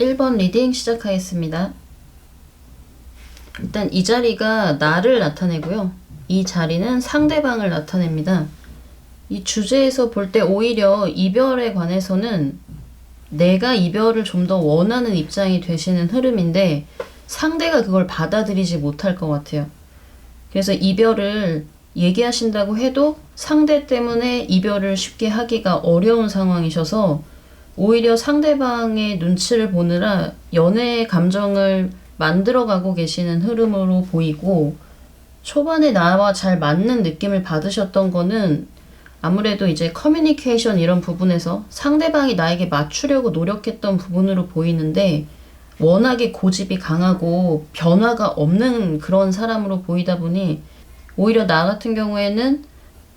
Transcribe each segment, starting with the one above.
1번 리딩 시작하겠습니다. 일단 이 자리가 나를 나타내고요. 이 자리는 상대방을 나타냅니다. 이 주제에서 볼 때 오히려 이별에 관해서는 내가 이별을 좀 더 원하는 입장이 되시는 흐름인데 상대가 그걸 받아들이지 못할 것 같아요. 그래서 이별을 얘기하신다고 해도 상대 때문에 이별을 쉽게 하기가 어려운 상황이셔서 오히려 상대방의 눈치를 보느라 연애의 감정을 만들어가고 계시는 흐름으로 보이고, 초반에 나와 잘 맞는 느낌을 받으셨던 거는 아무래도 이제 커뮤니케이션 이런 부분에서 상대방이 나에게 맞추려고 노력했던 부분으로 보이는데, 워낙에 고집이 강하고 변화가 없는 그런 사람으로 보이다 보니 오히려 나 같은 경우에는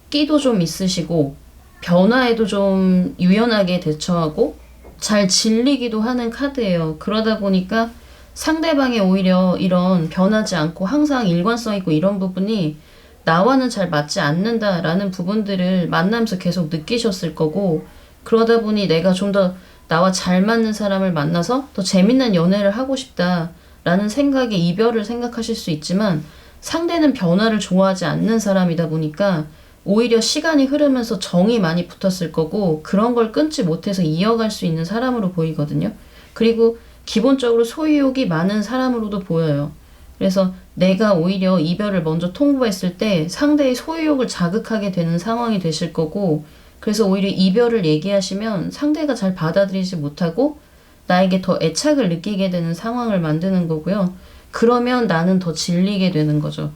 끼도 좀 있으시고 변화에도 좀 유연하게 대처하고 잘 질리기도 하는 카드예요. 그러다 보니까 상대방이 오히려 이런 변하지 않고 항상 일관성 있고 이런 부분이 나와는 잘 맞지 않는다라는 부분들을 만나면서 계속 느끼셨을 거고, 그러다 보니 내가 좀 더 나와 잘 맞는 사람을 만나서 더 재밌는 연애를 하고 싶다라는 생각에 이별을 생각하실 수 있지만, 상대는 변화를 좋아하지 않는 사람이다 보니까 오히려 시간이 흐르면서 정이 많이 붙었을 거고 그런 걸 끊지 못해서 이어갈 수 있는 사람으로 보이거든요. 그리고 기본적으로 소유욕이 많은 사람으로도 보여요. 그래서 내가 오히려 이별을 먼저 통보했을 때 상대의 소유욕을 자극하게 되는 상황이 되실 거고, 그래서 오히려 이별을 얘기하시면 상대가 잘 받아들이지 못하고 나에게 더 애착을 느끼게 되는 상황을 만드는 거고요. 그러면 나는 더 질리게 되는 거죠.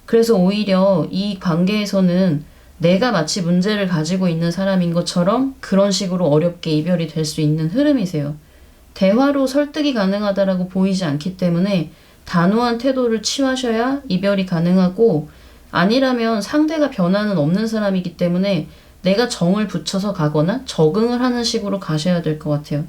그래서 오히려 이 관계에서는 내가 마치 문제를 가지고 있는 사람인 것처럼 그런 식으로 어렵게 이별이 될 수 있는 흐름이세요. 대화로 설득이 가능하다라고 보이지 않기 때문에 단호한 태도를 취하셔야 이별이 가능하고, 아니라면 상대가 변화는 없는 사람이기 때문에 내가 정을 붙여서 가거나 적응을 하는 식으로 가셔야 될 것 같아요.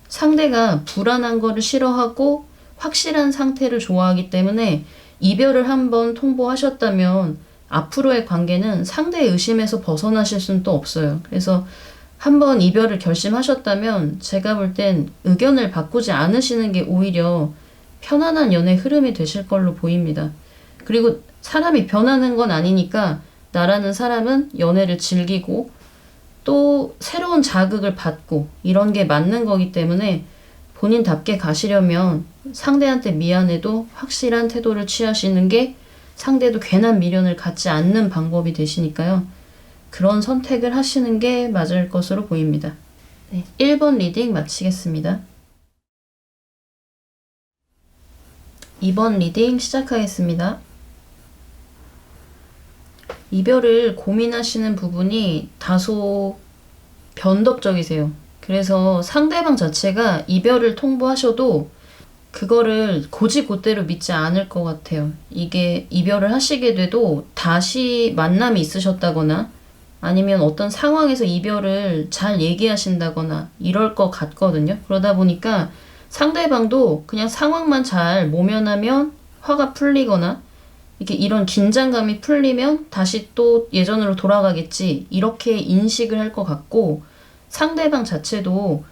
상대가 불안한 거를 싫어하고 확실한 상태를 좋아하기 때문에 이별을 한번 통보하셨다면 앞으로의 관계는 상대의 의심에서 벗어나실 수는 또 없어요. 그래서 한번 이별을 결심하셨다면 제가 볼 땐 의견을 바꾸지 않으시는 게 오히려 편안한 연애 흐름이 되실 걸로 보입니다. 그리고 사람이 변하는 건 아니니까 나라는 사람은 연애를 즐기고 또 새로운 자극을 받고 이런 게 맞는 거기 때문에 본인답게 가시려면 상대한테 미안해도 확실한 태도를 취하시는 게 상대도 괜한 미련을 갖지 않는 방법이 되시니까요. 그런 선택을 하시는 게 맞을 것으로 보입니다. 네, 1번 리딩 마치겠습니다. 2번 리딩 시작하겠습니다. 이별을 고민하시는 부분이 다소 변덕적이세요. 그래서 상대방 자체가 이별을 통보하셔도 그거를 곧이곧대로 믿지 않을 것 같아요. 이게 이별을 하시게 돼도 다시 만남이 있으셨다거나 아니면 어떤 상황에서 이별을 잘 얘기하신다거나 이럴 것 같거든요. 그러다 보니까 상대방도 그냥 상황만 잘 모면하면 화가 풀리거나 이렇게 이런 긴장감이 풀리면 다시 또 예전으로 돌아가겠지, 이렇게 인식을 할 것 같고, 상대방 자체도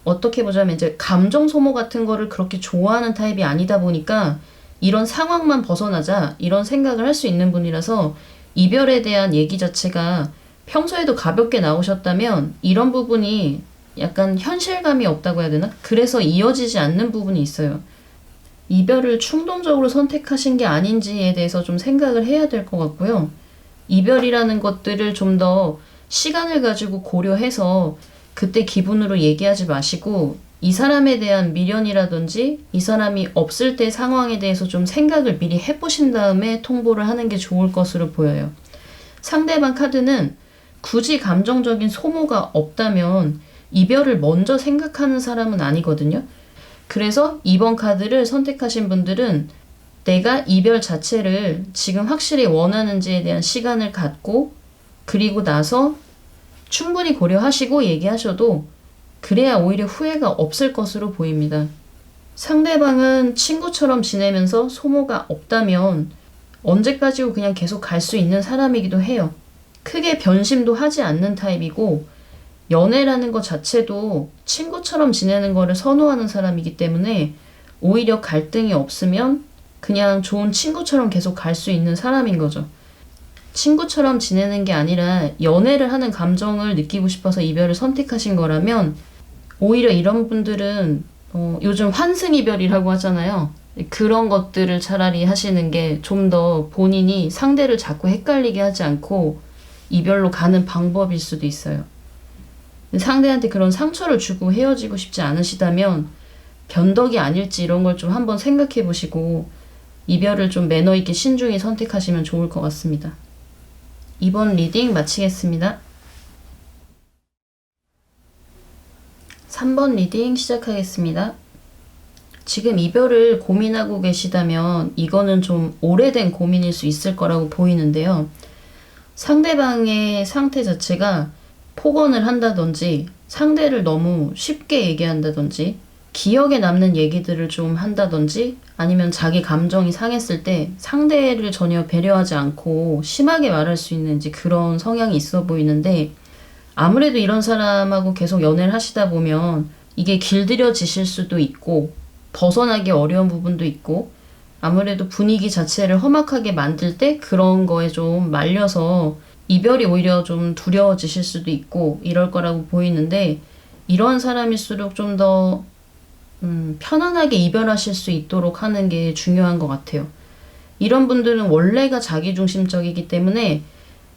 어떻게 보자면 이제 감정 소모 같은 거를 그렇게 좋아하는 타입이 아니다 보니까 이런 상황만 벗어나자 이런 생각을 할 수 있는 분이라서 이별에 대한 얘기 자체가 평소에도 가볍게 나오셨다면 이런 부분이 약간 현실감이 없다고 해야 되나? 그래서 이어지지 않는 부분이 있어요. 이별을 충동적으로 선택하신 게 아닌지에 대해서 좀 생각을 해야 될 것 같고요. 이별이라는 것들을 좀 더 시간을 가지고 고려해서 그때 기분으로 얘기하지 마시고, 이 사람에 대한 미련이라든지 이 사람이 없을 때 상황에 대해서 좀 생각을 미리 해보신 다음에 통보를 하는 게 좋을 것으로 보여요. 상대방 카드는 굳이 감정적인 소모가 없다면 이별을 먼저 생각하는 사람은 아니거든요. 그래서 2번 카드를 선택하신 분들은 내가 이별 자체를 지금 확실히 원하는지에 대한 시간을 갖고, 그리고 나서 충분히 고려하시고 얘기하셔도 그래야 오히려 후회가 없을 것으로 보입니다. 상대방은 친구처럼 지내면서 소모가 없다면 언제까지고 그냥 계속 갈 수 있는 사람이기도 해요. 크게 변심도 하지 않는 타입이고, 연애라는 것 자체도 친구처럼 지내는 거를 선호하는 사람이기 때문에 오히려 갈등이 없으면 그냥 좋은 친구처럼 계속 갈 수 있는 사람인 거죠. 친구처럼 지내는 게 아니라 연애를 하는 감정을 느끼고 싶어서 이별을 선택하신 거라면 오히려 이런 분들은 요즘 환승 이별이라고 하잖아요. 그런 것들을 차라리 하시는 게 좀 더 본인이 상대를 자꾸 헷갈리게 하지 않고 이별로 가는 방법일 수도 있어요. 상대한테 그런 상처를 주고 헤어지고 싶지 않으시다면 변덕이 아닐지 이런 걸 좀 한번 생각해 보시고 이별을 좀 매너 있게 신중히 선택하시면 좋을 것 같습니다. 이번 리딩 마치겠습니다. 3번 리딩 시작하겠습니다. 지금 이별을 고민하고 계시다면 이거는 좀 오래된 고민일 수 있을 거라고 보이는데요. 상대방의 상태 자체가 폭언을 한다든지 상대를 너무 쉽게 얘기한다든지 기억에 남는 얘기들을 좀 한다든지 아니면 자기 감정이 상했을 때 상대를 전혀 배려하지 않고 심하게 말할 수 있는 이제 그런 성향이 있어 보이는데 아무래도 이런 사람하고 계속 연애를 하시다 보면 이게 길들여지실 수도 있고 벗어나기 어려운 부분도 있고 아무래도 분위기 자체를 험악하게 만들 때 그런 거에 좀 말려서 이별이 오히려 좀 두려워지실 수도 있고 이럴 거라고 보이는데 이런 사람일수록 좀 더 편안하게 이별하실 수 있도록 하는 게 중요한 것 같아요. 이런 분들은 원래가 자기중심적이기 때문에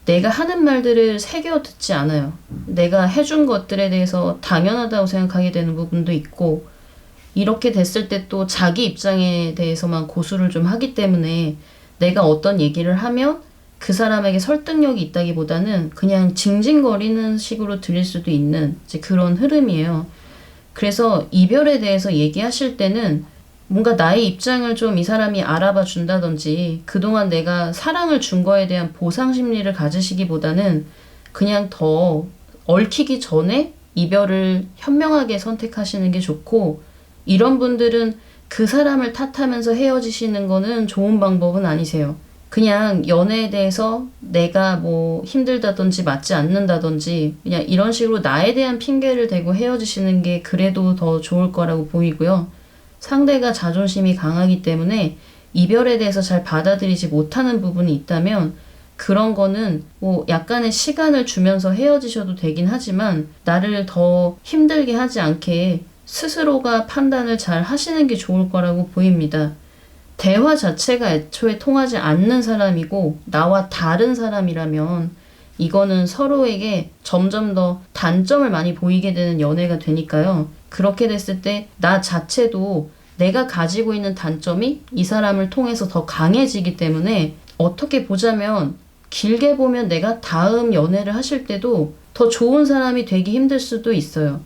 내가 하는 말들을 새겨 듣지 않아요. 내가 해준 것들에 대해서 당연하다고 생각하게 되는 부분도 있고 이렇게 됐을 때 또 자기 입장에 대해서만 고수를 좀 하기 때문에 내가 어떤 얘기를 하면 그 사람에게 설득력이 있다기보다는 그냥 징징거리는 식으로 들릴 수도 있는 이제 그런 흐름이에요. 그래서 이별에 대해서 얘기하실 때는 뭔가 나의 입장을 좀 이 사람이 알아봐 준다든지 그동안 내가 사랑을 준 거에 대한 보상 심리를 가지시기보다는 그냥 더 얽히기 전에 이별을 현명하게 선택하시는 게 좋고 이런 분들은 그 사람을 탓하면서 헤어지시는 거는 좋은 방법은 아니세요. 그냥 연애에 대해서 내가 뭐 힘들다든지 맞지 않는다든지 그냥 이런 식으로 나에 대한 핑계를 대고 헤어지시는 게 그래도 더 좋을 거라고 보이고요. 상대가 자존심이 강하기 때문에 이별에 대해서 잘 받아들이지 못하는 부분이 있다면 그런 거는 뭐 약간의 시간을 주면서 헤어지셔도 되긴 하지만 나를 더 힘들게 하지 않게 스스로가 판단을 잘 하시는 게 좋을 거라고 보입니다. 대화 자체가 애초에 통하지 않는 사람이고 나와 다른 사람이라면 이거는 서로에게 점점 더 단점을 많이 보이게 되는 연애가 되니까요. 그렇게 됐을 때 나 자체도 내가 가지고 있는 단점이 이 사람을 통해서 더 강해지기 때문에 어떻게 보자면 길게 보면 내가 다음 연애를 하실 때도 더 좋은 사람이 되기 힘들 수도 있어요.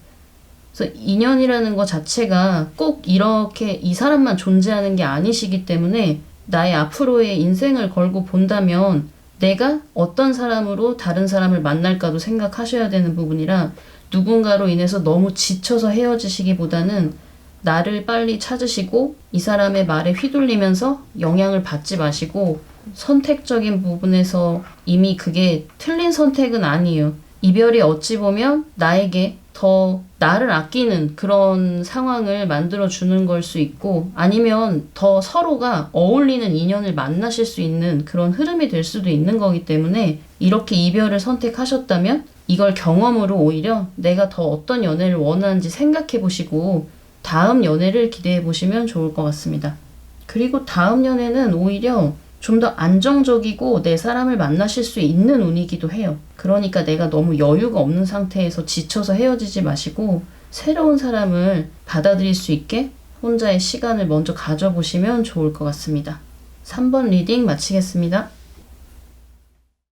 그래서 인연이라는 것 자체가 꼭 이렇게 이 사람만 존재하는 게 아니시기 때문에 나의 앞으로의 인생을 걸고 본다면 내가 어떤 사람으로 다른 사람을 만날까도 생각하셔야 되는 부분이라 누군가로 인해서 너무 지쳐서 헤어지시기보다는 나를 빨리 찾으시고 이 사람의 말에 휘둘리면서 영향을 받지 마시고 선택적인 부분에서 이미 그게 틀린 선택은 아니에요. 이별이 어찌 보면 나에게 더 나를 아끼는 그런 상황을 만들어주는 걸 수 있고 아니면 더 서로가 어울리는 인연을 만나실 수 있는 그런 흐름이 될 수도 있는 거기 때문에 이렇게 이별을 선택하셨다면 이걸 경험으로 오히려 내가 더 어떤 연애를 원하는지 생각해 보시고 다음 연애를 기대해 보시면 좋을 것 같습니다. 그리고 다음 연애는 오히려 좀 더 안정적이고 내 사람을 만나실 수 있는 운이기도 해요. 그러니까 내가 너무 여유가 없는 상태에서 지쳐서 헤어지지 마시고 새로운 사람을 받아들일 수 있게 혼자의 시간을 먼저 가져보시면 좋을 것 같습니다. 3번 리딩 마치겠습니다.